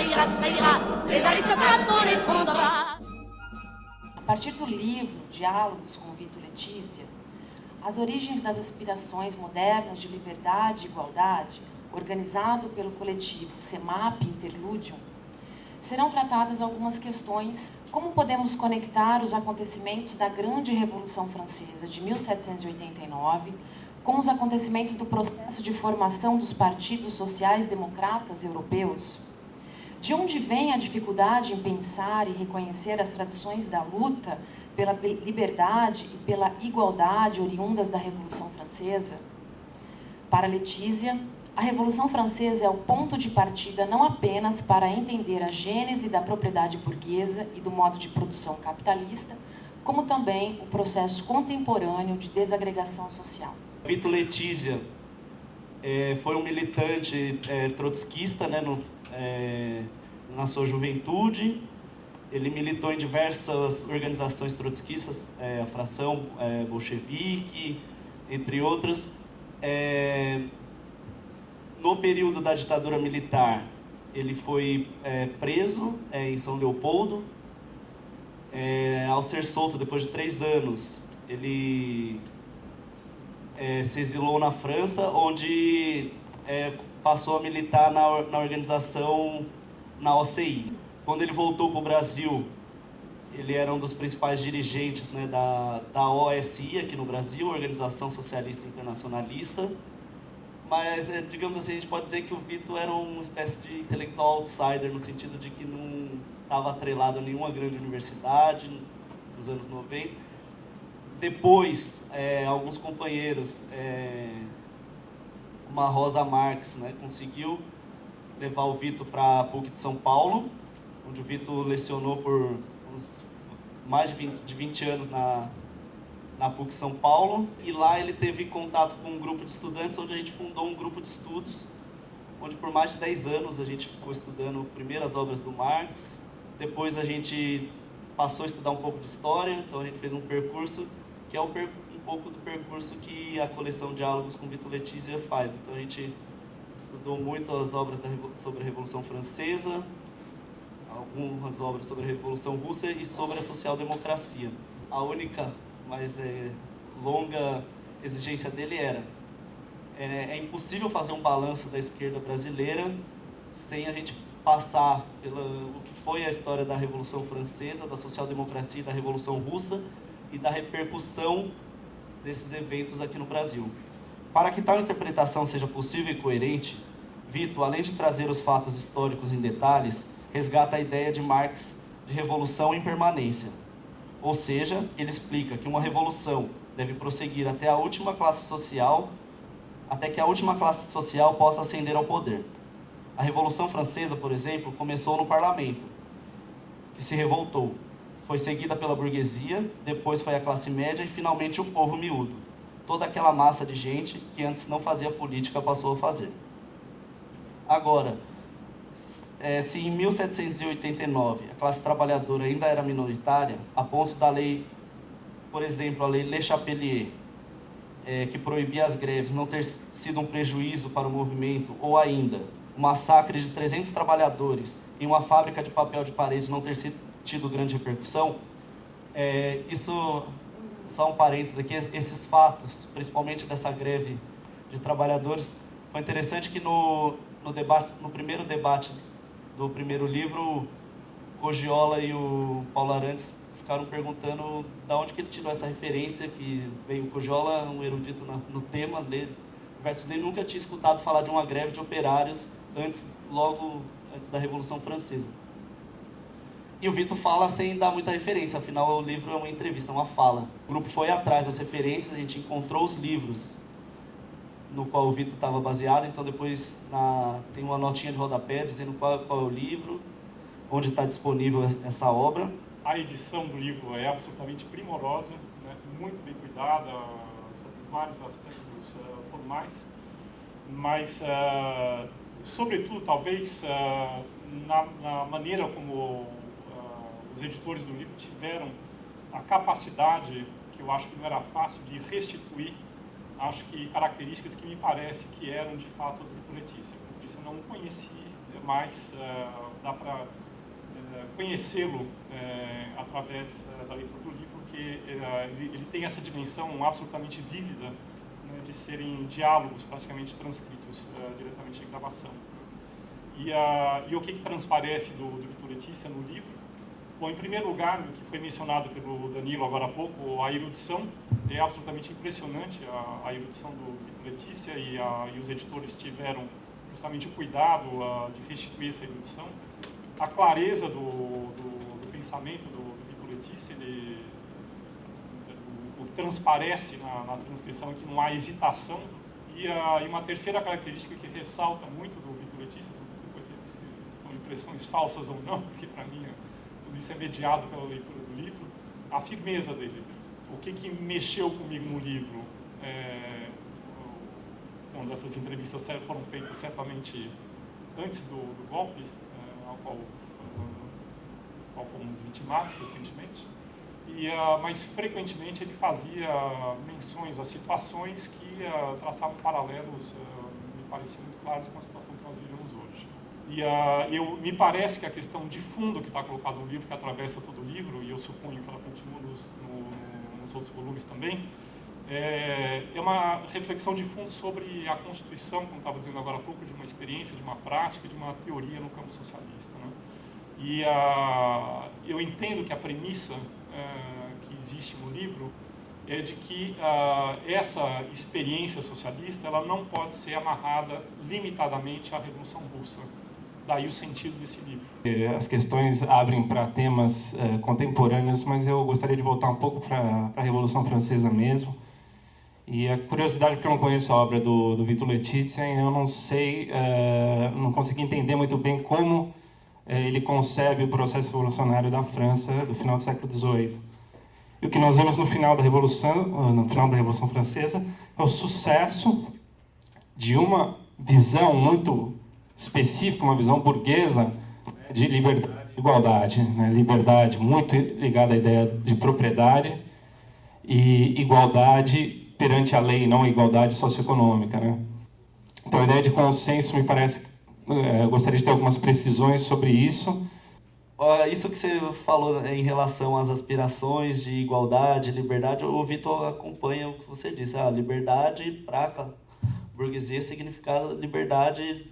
ça ira, les aristocrates n'ont les pas. A partir do livro Diálogos com Vito Letícia, as origens das aspirações modernas de liberdade e igualdade, organizado pelo coletivo CEMAP Interludium, serão tratadas algumas questões: como podemos conectar os acontecimentos da Grande Revolução Francesa de 1789 com os acontecimentos do processo de formação dos partidos sociais-democratas europeus? De onde vem a dificuldade em pensar e reconhecer as tradições da luta pela liberdade e pela igualdade oriundas da Revolução Francesa? Para Letícia, a Revolução Francesa é o ponto de partida não apenas para entender a gênese da propriedade burguesa e do modo de produção capitalista, como também o processo contemporâneo de desagregação social. Vito Letícia foi um militante trotskista, né, na sua juventude. Ele militou em diversas organizações trotskistas, a fração bolchevique, entre outras. No período da ditadura militar, ele foi preso em São Leopoldo. Ao ser solto depois de 3 anos, ele se exilou na França, onde passou a militar na organização, na OCI. Quando ele voltou para o Brasil, ele era um dos principais dirigentes, né, da OSI aqui no Brasil, Organização Socialista Internacionalista. Mas, digamos assim, a gente pode dizer que o Vito era uma espécie de intelectual outsider, no sentido de que não estava atrelado a nenhuma grande universidade nos anos 90. Depois, alguns companheiros, uma Rosa Marx, né, conseguiu levar o Vito para a PUC de São Paulo, onde o Vito lecionou por mais de 20 anos na PUC São Paulo, e lá ele teve contato com um grupo de estudantes, onde a gente fundou um grupo de estudos, onde por mais de 10 anos a gente ficou estudando primeiro as obras do Marx, depois a gente passou a estudar um pouco de história, então a gente fez um percurso, que é um pouco do percurso que a coleção Diálogos com Vito Letícia faz. Então a gente estudou muito as obras sobre a Revolução Francesa, algumas obras sobre a Revolução Russa e sobre a social-democracia. A única, mas longa exigência dele é impossível fazer um balanço da esquerda brasileira sem a gente passar pelo que foi a história da Revolução Francesa, da social-democracia e da Revolução Russa e da repercussão desses eventos aqui no Brasil. Para que tal interpretação seja possível e coerente, Vito, além de trazer os fatos históricos em detalhes, resgata a ideia de Marx de revolução em permanência. Ou seja, ele explica que uma revolução deve prosseguir até que a última classe social possa ascender ao poder. A Revolução Francesa, por exemplo, começou no parlamento, que se revoltou. Foi seguida pela burguesia, depois foi a classe média e finalmente o povo miúdo. Toda aquela massa de gente que antes não fazia política passou a fazer. Agora, se em 1789 a classe trabalhadora ainda era minoritária, a ponto da lei, por exemplo, a lei Le Chapelier, que proibia as greves, não ter sido um prejuízo para o movimento, ou ainda o massacre de 300 trabalhadores em uma fábrica de papel de paredes não ter tido grande repercussão, isso, só um parênteses aqui, esses fatos, principalmente dessa greve de trabalhadores, foi interessante que no primeiro debate do primeiro livro, o Cogiola e o Paulo Arantes ficaram perguntando de onde que ele tirou essa referência, que veio o Cogiola, um erudito no tema, versus ele nunca tinha escutado falar de uma greve de operários logo antes da Revolução Francesa. E o Vito fala sem dar muita referência, afinal o livro é uma entrevista, uma fala. O grupo foi atrás das referências, a gente encontrou os livros no qual o Vito estava baseado, então depois tem uma notinha de rodapé dizendo qual é o livro, onde está disponível essa obra. A edição do livro é absolutamente primorosa, né? Muito bem cuidada, sobre vários aspectos formais, mas, sobretudo, talvez, na maneira como os editores do livro tiveram a capacidade, que eu acho que não era fácil, de restituir, acho que características que me parece que eram de fato do Vito Letícia. Como disse, eu não conheci mas dá para conhecê-lo através da leitura do livro, porque ele tem essa dimensão absolutamente vívida, né, de serem diálogos praticamente transcritos diretamente em gravação. E o que transparece do Vitor Letícia no livro? Bom, em primeiro lugar, o que foi mencionado pelo Danilo agora há pouco, a erudição. É absolutamente impressionante a erudição do Vitor Letícia, e os editores tiveram justamente o cuidado de restituir essa erudição. A clareza do pensamento do Vitor Letícia, o que transparece na transcrição é que não há hesitação. E uma terceira característica que ressalta muito do Vitor Letícia, depois você disse se são impressões falsas ou não, porque para mim tudo isso é mediado pela leitura do livro, a firmeza dele. O que mexeu comigo no livro, quando essas entrevistas foram feitas certamente antes do golpe, ao qual fomos vitimados recentemente, mas frequentemente ele fazia menções a situações que traçavam paralelos, me pareciam muito claros com a situação que nós vivemos hoje. Me parece que a questão de fundo que está colocada no livro, que atravessa todo o livro, e eu suponho que ela continua nos outros volumes também, é uma reflexão de fundo sobre a Constituição, como estava dizendo agora há pouco, de uma experiência, de uma prática, de uma teoria no campo socialista, né? E eu entendo que a premissa que existe no livro é de que essa experiência socialista ela não pode ser amarrada limitadamente à Revolução Russa. Daí o sentido desse livro. As questões abrem para temas contemporâneos, mas eu gostaria de voltar um pouco para a Revolução Francesa mesmo. E a curiosidade, porque eu não conheço a obra do Vitor Letícia, e eu não sei, não consegui entender muito bem como ele concebe o processo revolucionário da França do final do século XVIII. E o que nós vemos no final da Revolução Francesa é o sucesso de uma visão muito específica, uma visão burguesa de liberdade e igualdade, né? Liberdade muito ligada à ideia de propriedade e igualdade perante a lei, não a igualdade socioeconômica, né? Então a ideia de consenso me parece, eu gostaria de ter algumas precisões sobre isso. Isso que você falou em relação às aspirações de igualdade, liberdade, o Vitor acompanha o que você disse. A liberdade para a burguesia significa liberdade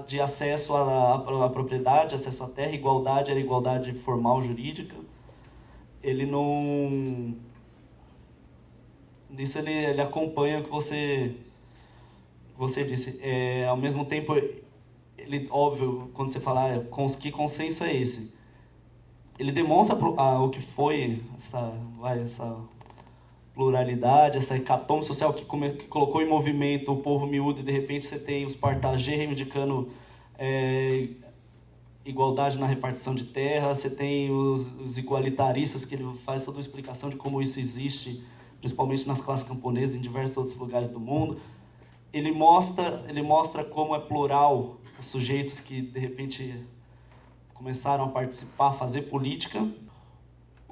de acesso à propriedade, acesso à terra. Igualdade era igualdade formal, jurídica. Ele não... Nisso ele acompanha o que você disse. Ao mesmo tempo, ele, óbvio, quando você fala que consenso é esse, ele demonstra o que foi essa pluralidade, essa hecatombe social que colocou em movimento o povo miúdo, e de repente você tem os partagés reivindicando igualdade na repartição de terra, você tem os igualitaristas, que ele faz toda uma explicação de como isso existe, principalmente nas classes camponesas, em diversos outros lugares do mundo. Ele mostra como é plural os sujeitos que, de repente, começaram a participar, a fazer política.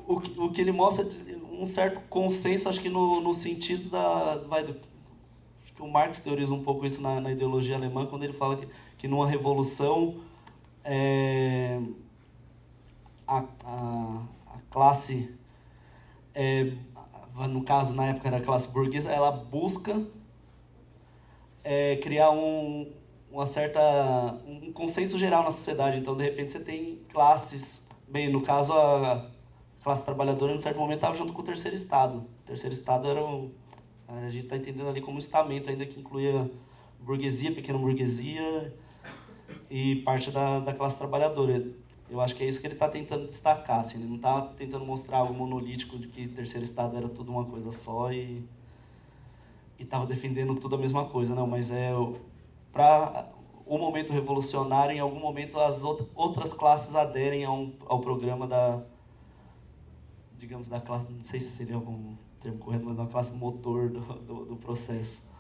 O que ele mostra um certo consenso, acho que no sentido acho que o Marx teoriza um pouco isso na ideologia alemã, quando ele fala que numa revolução a classe, no caso, na época era a classe burguesa, ela busca criar um consenso geral na sociedade. Então, de repente, você tem classes... Bem, no caso, a classe trabalhadora, em um certo momento, estava junto com o terceiro Estado. O terceiro Estado era a gente está entendendo ali como um estamento, ainda que incluía burguesia, pequena burguesia e parte da classe trabalhadora. Eu acho que é isso que ele está tentando destacar. Assim, ele não está tentando mostrar algo monolítico de que o terceiro Estado era tudo uma coisa só e estava defendendo tudo a mesma coisa. Não, mas para o momento revolucionário, em algum momento as outras classes aderem ao programa digamos, da classe, não sei se seria algum termo correto, mas da classe motor do processo.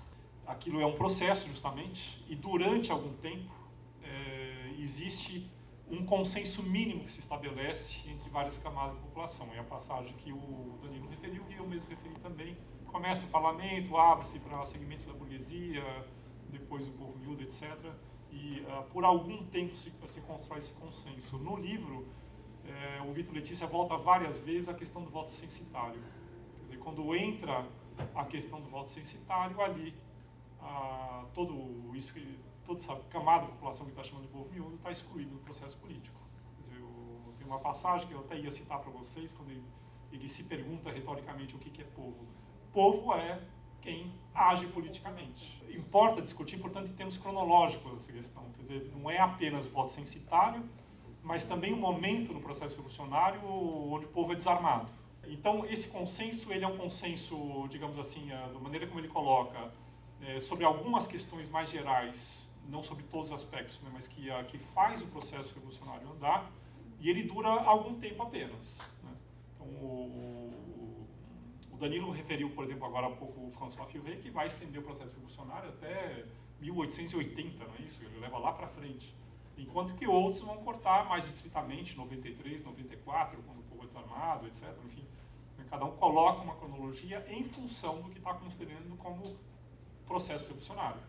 Aquilo é um processo, justamente, e durante algum tempo existe um consenso mínimo que se estabelece entre várias camadas da população. É a passagem que o Danilo referiu, e eu mesmo referi também. Começa o parlamento, abre-se para segmentos da burguesia, depois o povo miúdo, etc. E por algum tempo se constrói esse consenso. No livro, o Vitor Letícia volta várias vezes à questão do voto censitário. Quer dizer, quando entra a questão do voto censitário, ali toda essa camada da população que está chamando de povo miúdo está excluído do processo político. Quer dizer, tem uma passagem que eu até ia citar para vocês, quando ele se pergunta retoricamente o que é povo. Povo é quem age politicamente. Importa discutir, portanto, em termos cronológicos essa questão. Quer dizer, não é apenas voto censitário, mas também um momento no processo revolucionário onde o povo é desarmado. Então, esse consenso, ele é um consenso, digamos assim, da maneira como ele coloca, sobre algumas questões mais gerais, não sobre todos os aspectos, né, mas que faz o processo revolucionário andar, e ele dura algum tempo apenas. Né? Então, o Danilo referiu, por exemplo, agora há pouco o François Furet, que vai estender o processo revolucionário até 1880, não é isso? Ele leva lá para frente. Enquanto que outros vão cortar mais estritamente, 93, 94, quando o povo é desarmado, etc. Enfim, cada um coloca uma cronologia em função do que está considerando como processo revolucionário.